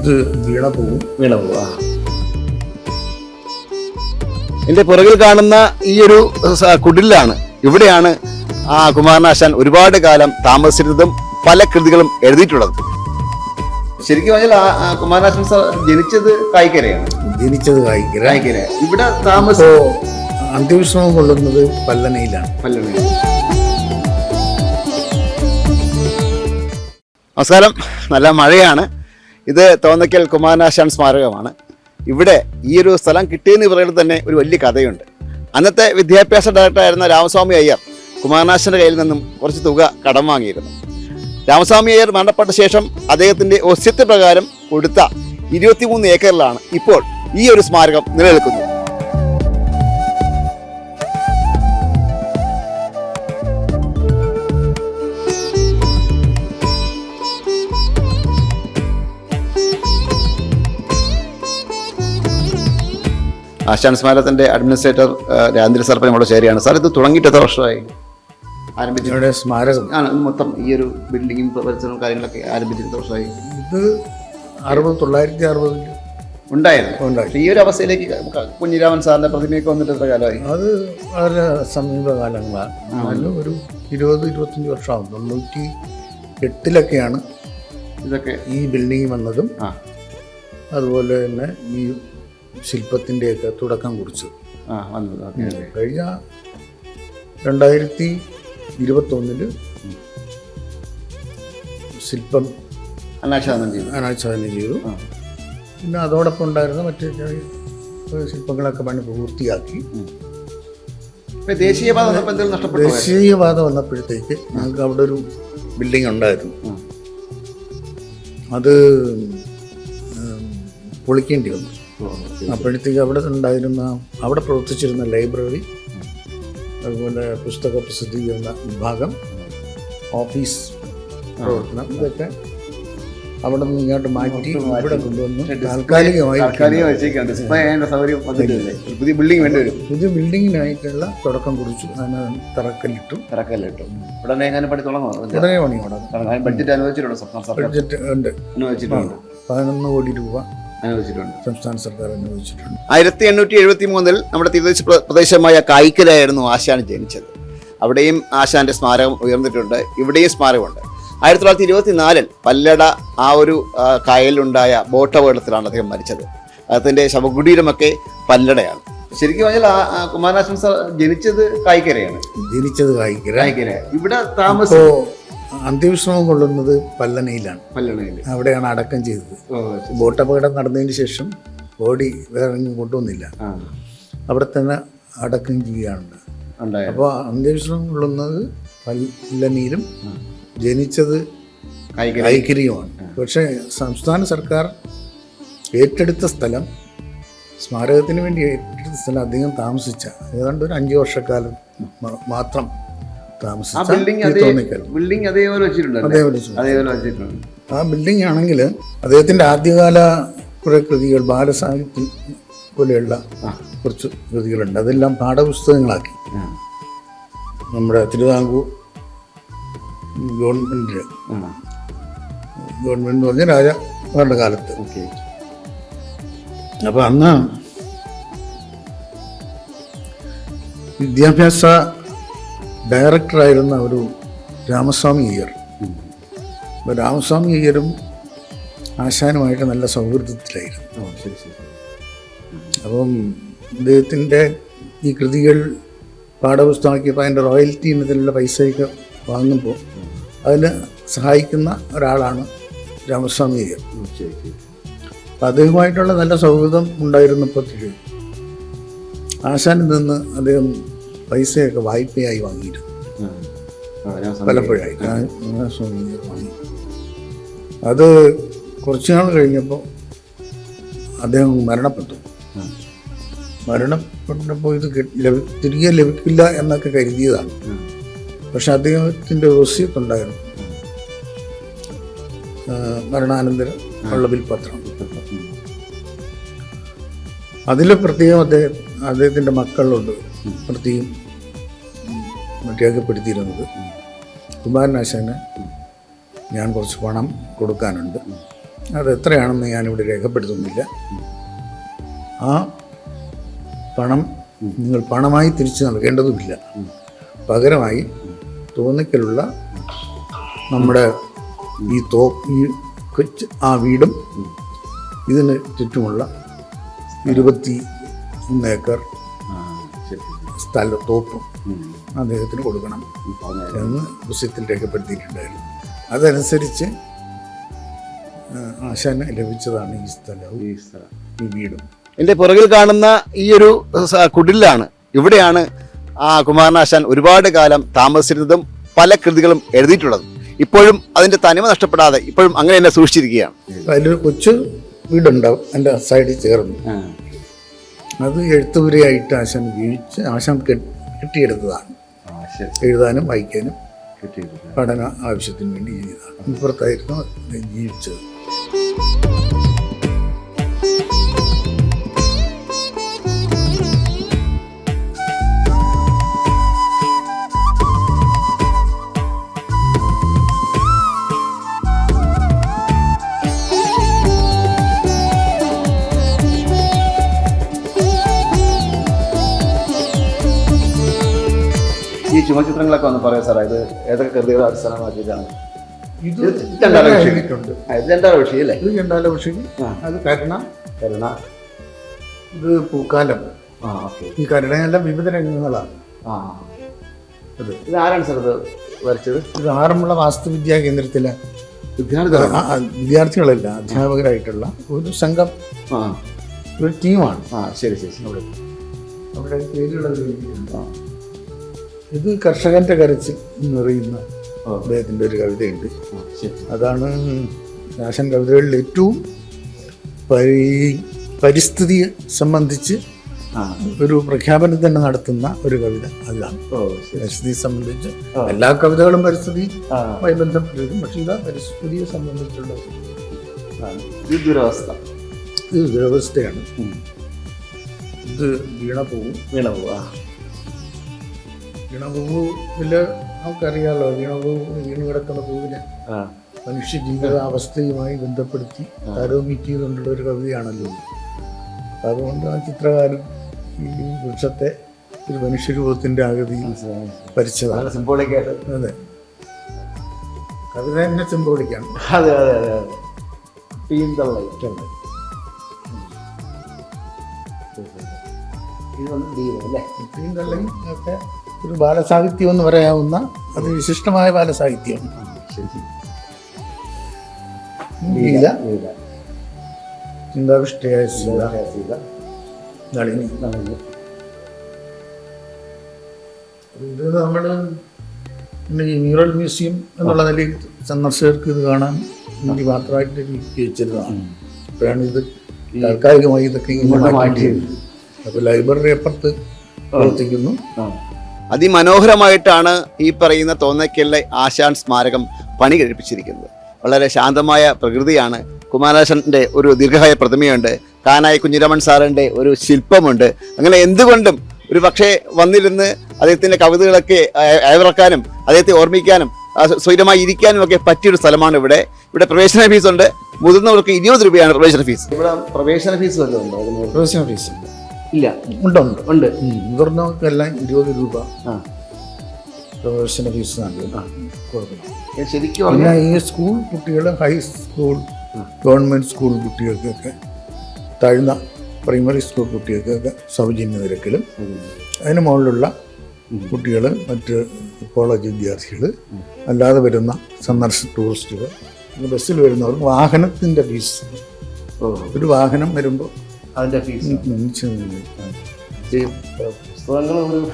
ഇത് വീണ പോവും. എൻ്റെ പുറകിൽ കാണുന്ന ഈ ഒരു കുടിലാണ്. ഇവിടെയാണ് കുമാരനാശാൻ ഒരുപാട് കാലം താമസിച്ചിരുന്നതും പല കൃതികളും എഴുതിയിട്ടുള്ളത്. ശരിക്കും പറഞ്ഞാൽ കുമാരനാശാൻ ജനിച്ചത് കായിക്കരയാണ്. കായിക്കര. ഇവിടെ അന്ത്യവിശ്രമം കൊള്ളുന്നത് പല്ലനയിലാണ്. നമസ്കാരം. നല്ല മഴയാണ്. ഇത് തോന്നയ്ക്കൽ കുമാരനാശാൻ സ്മാരകമാണ്. ഇവിടെ ഈ ഒരു സ്ഥലം കിട്ടിയെന്ന് പറയുന്നത് തന്നെ ഒരു വലിയ കഥയുണ്ട്. അന്നത്തെ വിദ്യാഭ്യാസ ഡയറക്ടറായിരുന്ന രാമസ്വാമി അയ്യർ കുമാരനാശാൻ്റെ കയ്യിൽ നിന്നും കുറച്ച് തുക കടം വാങ്ങിയിരുന്നു. രാമസ്വാമി അയ്യർ മരണപ്പെട്ട ശേഷം അദ്ദേഹത്തിൻ്റെ ഒസ്യത്ത് പ്രകാരം കൊടുത്ത 23 ഏക്കറിലാണ് ഇപ്പോൾ ഈ ഒരു സ്മാരകം നിലനിൽക്കുന്നത്. ആശാൻ സ്മാരകത്തിൻ്റെ അഡ്മിനിസ്ട്രേറ്റർ രാജേന്ദ്ര സർപ്പൻ നമ്മുടെ ശരിയാണ്. സാർ, ഇത് തുടങ്ങിയിട്ട് എത്ര വർഷമായി? ആരംഭിച്ചത് സ്മാരകം ആണ് മൊത്തം ഈ ഒരു ബിൽഡിങ്ങും പരിസരവും കാര്യങ്ങളൊക്കെ ആരംഭിച്ചിട്ട് എത്ര വർഷമായി? ഇത് 1960 ഉണ്ടായിരുന്നു. ഈ ഒരു അവസ്ഥയിലേക്ക് കുഞ്ഞിരാമൻ സാറിന്റെ പ്രതിമയൊക്കെ വന്നിട്ട് എത്ര കാലമായി? അത് വളരെ സമീപകാലങ്ങളാണ്. ഒരു 20-25 വർഷമാകും. 98 ഇതൊക്കെ ഈ ബിൽഡിംഗ് വന്നതും അതുപോലെ തന്നെ ഈ ശില്പത്തിൻ്റെയൊക്കെ തുടക്കം കുറിച്ചു. കഴിഞ്ഞ 2021 ശില്പം അനാച്ഛാദനം ചെയ്തു. പിന്നെ അതോടൊപ്പം ഉണ്ടായിരുന്ന മറ്റു ശില്പങ്ങളൊക്കെ പണി പൂർത്തിയാക്കി. ദേശീയപാത വന്നപ്പോഴത്തേക്ക് ഞങ്ങൾക്ക് അവിടെ ഒരു ബിൽഡിംഗ് ഉണ്ടായിരുന്നു. അത് പൊളിക്കേണ്ടി വന്നു. അപ്പോഴത്തേക്ക് അവിടെ പ്രവർത്തിച്ചിരുന്ന ലൈബ്രറി, അതുപോലെ പുസ്തക പ്രസിദ്ധീകരണ വിഭാഗം, ഓഫീസ് പ്രവർത്തനം, ഇതൊക്കെ അവിടെ നിന്ന് ഇങ്ങോട്ട് മാറ്റി ഇവിടെ കൊണ്ടുവന്ന് താൽക്കാലികമായി പുതിയ ബിൽഡിങ്ങിനായിട്ടുള്ള തുടക്കം കുറിച്ചു. അതിന് തറക്കല്ലിട്ടു. ഉടനെ പണി ബഡ്ജറ്റ് ഉണ്ട്. 11 കോടി രൂപ സംസ്ഥാന സർക്കാർ അനുവദിച്ചിട്ടുണ്ട്. 1873 നമ്മുടെ തീരദേശ പ്രദേശമായ കായിക്കലായിരുന്നു ആശാൻ ജനിച്ചത്. അവിടെയും ആശാന്റെ സ്മാരകം ഉയർന്നിട്ടുണ്ട്. ഇവിടെയും സ്മാരകമുണ്ട്. 1924 പല്ലട ആ ഒരു കായലിലുണ്ടായ ബോട്ട് അപകടത്തിലാണ് അദ്ദേഹം മരിച്ചത്. അദ്ദേഹത്തിന്റെ ശവകുടീരമൊക്കെ പല്ലടയാണ്. ശരിക്കും പറഞ്ഞാൽ കുമാരനാശാൻ സാർ ജനിച്ചത് കായിക്കരയാണ്. ഇവിടെ അന്ത്യവിശ്രമം കൊള്ളുന്നത് പല്ലനയിലാണ്. അവിടെയാണ് അടക്കം ചെയ്തത്. ബോട്ട് അപകടം നടന്നതിന് ശേഷം ബോഡി വേറെ കൊണ്ടുവന്നില്ല, അവിടെ തന്നെ അടക്കം ചെയ്യുകയാണ്. അപ്പോൾ അന്ത്യവിശ്രമം കൊള്ളുന്നത് പല്ലനയിലും ജനിച്ചത് കായിക്കരിയുമാണ്. പക്ഷേ സംസ്ഥാന സർക്കാർ ഏറ്റെടുത്ത സ്ഥലം, സ്മാരകത്തിന് വേണ്ടി ഏറ്റെടുത്ത സ്ഥലം അധികം താമസിച്ച ഏതാണ്ട് ഒരു 5 വർഷക്കാലം മാത്രം താമസിച്ച. ആ ബിൽഡിംഗ് ആണെങ്കിൽ അദ്ദേഹത്തിൻ്റെ ആദ്യകാല കുറേ കൃതികൾ, ബാലസാഹിത്യം പോലെയുള്ള കുറച്ച് കൃതികളുണ്ട്. അതെല്ലാം പാഠപുസ്തകങ്ങളാക്കി നമ്മുടെ തിരുവിതാംകൂർ ഗവൺമെൻറ് എന്ന് പറഞ്ഞ രാജാവാരുടെ കാലത്ത്. അപ്പോൾ അന്ന് വിദ്യാഭ്യാസ ഡയറക്ടറായിരുന്ന ഒരു രാമസ്വാമി അയ്യർ. അപ്പോൾ രാമസ്വാമി അയ്യരും ആശാനുമായിട്ട് നല്ല സൗഹൃദത്തിലായിരുന്നു. അപ്പം അദ്ദേഹത്തിൻ്റെ ഈ കൃതികൾ പാഠപുസ്തകമാക്കിയപ്പോൾ അതിൻ്റെ റോയൽറ്റി ഇനത്തിലുള്ള പൈസയൊക്കെ വാങ്ങുമ്പോൾ അതിന് സഹായിക്കുന്ന ഒരാളാണ് രാമസ്വാമി അയ്യർ. അപ്പം അദ്ദേഹമായിട്ടുള്ള നല്ല സൗഹൃദം ഉണ്ടായിരുന്നപ്പോഴത്തേക്ക് ആശാനിൽ നിന്ന് അദ്ദേഹം പൈസയൊക്കെ വായ്പയായി വാങ്ങിയിരുന്നു. പലപ്പോഴായി രാമസ്വാമി അയ്യർ വാങ്ങി. അത് കുറച്ചു നാൾ കഴിഞ്ഞപ്പോൾ അദ്ദേഹം മരണപ്പെട്ടപ്പോൾ ഇത് തിരികെ ലഭിക്കില്ല എന്നൊക്കെ കരുതിയതാണ്. പക്ഷെ അദ്ദേഹത്തിൻ്റെ വസിയത്തുണ്ടായിരുന്നു, മരണാനന്തരം ഉള്ള വിൽപത്രം. അതിൽ പ്രത്യേകം അദ്ദേഹത്തിൻ്റെ മക്കളോട് പ്രത്യേകം രേഖപ്പെടുത്തിയിരുന്നത്, കുമാരനാശാന് ഞാൻ കുറച്ച് പണം കൊടുക്കാനുണ്ട്, അത് എത്രയാണെന്ന് ഞാനിവിടെ രേഖപ്പെടുത്തുന്നില്ല. ആ പണം നിങ്ങൾ പണമായി തിരിച്ചു നൽകേണ്ടതുമില്ല. പകരമായി തോന്നിക്കലുള്ള നമ്മുടെ ഈ കൊച്ച് ആ വീടും ഇതിന് ചുറ്റുമുള്ള 21 ഏക്കർ തോപ്പും അദ്ദേഹത്തിന് കൊടുക്കണം എന്ന് പുസ്തകത്തിൽ രേഖപ്പെടുത്തിയിട്ടുണ്ടായിരുന്നു. അതനുസരിച്ച് ആശാന് ലഭിച്ചതാണ് ഈ സ്ഥലവും ഈ വീടും. എൻ്റെ പുറകിൽ കാണുന്ന ഈ ഒരു കുടിലാണ്. ഇവിടെയാണ് ആ കുമാരനാശാൻ ഒരുപാട് കാലം താമസിച്ചിരുന്നതും പല കൃതികളും എഴുതിയിട്ടുള്ളതും. ഇപ്പോഴും അതിൻ്റെ തനിമ നഷ്ടപ്പെടാതെ ഇപ്പോഴും അങ്ങനെ തന്നെ സൂക്ഷിച്ചിരിക്കുകയാണ്. അതിലൊരു കൊച്ചു വീടുണ്ടാവും എൻ്റെ സൈഡിൽ ചേർന്ന്. അത് എഴുത്തുപുരയായിട്ട് ആശാൻ ഉപയോഗിച്ച് ആശാൻ കെട്ടിയെടുത്തതാണ്. എഴുതാനും വായിക്കാനും പഠന ആവശ്യത്തിന് വേണ്ടി ചെയ്തതാണ്. ഇപ്പുറത്തായിരുന്നു ജീവിച്ചത്. ഈ ചുമചിത്രങ്ങളൊക്കെ ഒന്ന് പറയാം സാറേ, ഇത് ഏതൊക്കെ കൃതികളെ അടിസ്ഥാനമാക്കിയിട്ടാണ്? ഇത് ചണ്ടാല എഴുതിയിട്ടുണ്ട്. വിഷയം അല്ലേ? ഇത് ചണ്ടാല വിഷയം, അത് കരുണ, ഇത് പൂക്കാലം. ഈ കരുണയെല്ലാം വിവിധ രംഗങ്ങളാണ്. ഇത് ആരാണ് സാർ ഇത് വരച്ചത്? ഇത് ആറന്മുള വാസ്തുവിദ്യാ കേന്ദ്രത്തിലെ വിദ്യാർത്ഥികളല്ല, അധ്യാപകരായിട്ടുള്ള ഒരു സംഘം, ഒരു ടീമാണ്. ശരി. അവിടെ പേരുള്ളത് എഴുതിയിട്ടുണ്ട്. ഇത് കർഷകന്റെ കരച്ചിൽ എന്ന് പറയുന്ന അദ്ദേഹത്തിൻ്റെ ഒരു കവിതയുണ്ട്. അതാണ് ആശാൻ കവിതകളിൽ ഏറ്റവും പരിസ്ഥിതിയെ സംബന്ധിച്ച് ഒരു പ്രഖ്യാപനം തന്നെ നടത്തുന്ന ഒരു കവിത അതാണ്. പരിസ്ഥിതിയെ സംബന്ധിച്ച് എല്ലാ കവിതകളും പരിസ്ഥിതിയുമായി ബന്ധപ്പെട്ടിരിക്കും, പക്ഷേ ഇതാ പരിസ്ഥിതിയെ സംബന്ധിച്ചുള്ള ദുരവസ്ഥയാണ്. ഇത് വീണപൂവും വീണപൂവില് നമുക്കറിയാലോ, വീണ് കിടക്കുന്ന പൂവിനെ മനുഷ്യ ജീവിതാവസ്ഥയുമായി ബന്ധപ്പെടുത്തി താരതമ്യക്കൊണ്ടുള്ള ഒരു കവിതയാണല്ലോ. അതുകൊണ്ട് ആ ചിത്രകാരൻ ഈ വൃക്ഷത്തെ ഒരു മനുഷ്യരൂപത്തിന്റെ ആകൃതിയിൽ വരച്ചതാണ്. സിംബോളിക്കായിട്ട്. അതെ, കവിത തന്നെ സിംബോളിക്കാണ്. ഒക്കെ ഒരു ബാലസാഹിത്യം എന്ന് പറയാവുന്ന അത് വിശിഷ്ടമായ ബാലസാഹിത്യമാണ്. ചിന്താവിഷ്ടയായ സീത, നളിനി. ഇത് നമ്മൾ ഈ മ്യൂറൽ മ്യൂസിയം എന്നുള്ള നിലയിൽ സന്ദർശകർക്ക് ഇത് കാണാൻ വേണ്ടി മാത്രമായിട്ട് ഉപയോഗിച്ചിരുന്നതാണ്. അപ്പോഴാണ് ഇത് താൽക്കാലികമായി ഇതൊക്കെ ഇങ്ങനെ മാറ്റിയത്. അപ്പോൾ ലൈബ്രറി അപ്പുറത്ത് പ്രവർത്തിക്കുന്നു. അതിമനോഹരമായിട്ടാണ് ഈ പറയുന്ന തോന്നയ്ക്കലിലെ ആശാൻ സ്മാരകം പണി കഴിപ്പിച്ചിരിക്കുന്നത്. വളരെ ശാന്തമായ പ്രകൃതിയാണ്. കുമാരനാശാൻ്റെ ഒരു ദീർഘകായ പ്രതിമയുണ്ട്, കാനായി കുഞ്ഞിരാമൻ സാറിൻ്റെ ഒരു ശില്പമുണ്ട്. അങ്ങനെ എന്തുകൊണ്ടും ഒരു പക്ഷേ വന്നിരുന്ന് അദ്ദേഹത്തിൻ്റെ കവിതകളൊക്കെ അയവിറക്കാനും അദ്ദേഹത്തെ ഓർമ്മിക്കാനും സ്വൈരമായി ഇരിക്കാനും ഒക്കെ പറ്റിയൊരു സ്ഥലമാണ് ഇവിടെ. ഇവിടെ പ്രവേശന ഫീസുണ്ട്. മുതിർന്നവർക്ക് 20 രൂപയാണ് പ്രവേശന ഫീസ്. ഇവിടെ പ്രവേശന ഫീസ് വല്ലതും ഉണ്ടോ? പ്രവേശന ഫീസ് ഇല്ല. ഉണ്ട്. മുതിർന്നവർക്കെല്ലാം 20 രൂപ പ്രവേശന ഫീസ് കൊടുക്കണം. ശരിക്കും പിന്നെ ഈ സ്കൂൾ കുട്ടികൾ, ഹൈസ്കൂൾ ഗവൺമെൻറ് സ്കൂൾ കുട്ടികൾക്കൊക്കെ, താഴ്ന്ന പ്രൈമറി സ്കൂൾ കുട്ടികൾക്കൊക്കെ സൗജന്യ നിരക്കിലും, അതിന് മുകളിലുള്ള കുട്ടികൾ, മറ്റ് കോളേജ് വിദ്യാർത്ഥികൾ, അല്ലാതെ വരുന്ന ടൂറിസ്റ്റുകൾ, ബസ്സിൽ വരുന്നവർക്ക് വാഹനത്തിൻ്റെ ഫീസ്. ഒരു വാഹനം വരുമ്പോൾ അതിൻ്റെ ഫീസ്.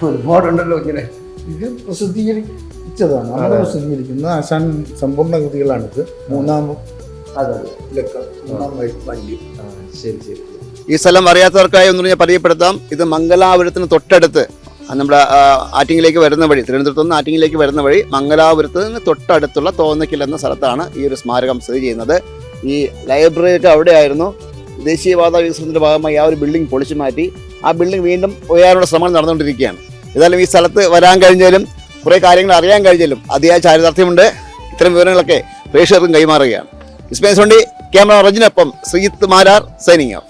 ഒരുപാടുണ്ടല്ലോ ഇങ്ങനെ. ഇത് പ്രസിദ്ധീകരിച്ചതാണ്, നമ്മൾ പ്രസിദ്ധീകരിക്കുന്നത്. ആശാൻ സമ്പൂർണ്ണ കൃതികളാണിത്. മൂന്നാം വണ്ടി. ശരി. ഈ സ്ഥലം അറിയാത്തവർക്കായി ഒന്ന് ഞാൻ പരിചയപ്പെടുത്താം. ഇത് മംഗലാപുരത്തിന് തൊട്ടടുത്ത്, നമ്മുടെ ആറ്റിങ്ങിലേക്ക് വരുന്ന വഴി, തിരുവനന്തപുരത്ത് നിന്ന് ആറ്റിങ്ങിലേക്ക് വരുന്ന വഴി, മംഗലാപുരത്ത് നിന്ന് തൊട്ടടുത്തുള്ള തോന്നയ്ക്കൽ എന്ന സ്ഥലത്താണ് ഈ ഒരു സ്മാരകം സ്ഥിതി ചെയ്യുന്നത്. ഈ ലൈബ്രറിയൊക്കെ അവിടെയായിരുന്നു. ദേശീയപാത വികസനത്തിൻ്റെ ഭാഗമായി ആ ഒരു ബിൽഡിംഗ് പൊളിച്ചു മാറ്റി ആ ബിൽഡിംഗ് വീണ്ടും ഉയരാനുള്ള ശ്രമം നടന്നുകൊണ്ടിരിക്കുകയാണ്. ഏതായാലും ഈ സ്ഥലത്ത് വരാൻ കഴിഞ്ഞാലും കുറേ കാര്യങ്ങൾ അറിയാൻ കഴിഞ്ഞാലും അതിയായ ചാരിതാർത്ഥ്യമുണ്ട്. ഇത്തരം വിവരങ്ങളൊക്കെ പ്രേക്ഷകർക്കും കൈമാറുകയാണ്. ഇസ്മേൽ സോണ്ടി, ക്യാമറ റജിനൊപ്പം ശ്രീജിത്ത് മാരാർ സൈനിങ് ഓഫ്.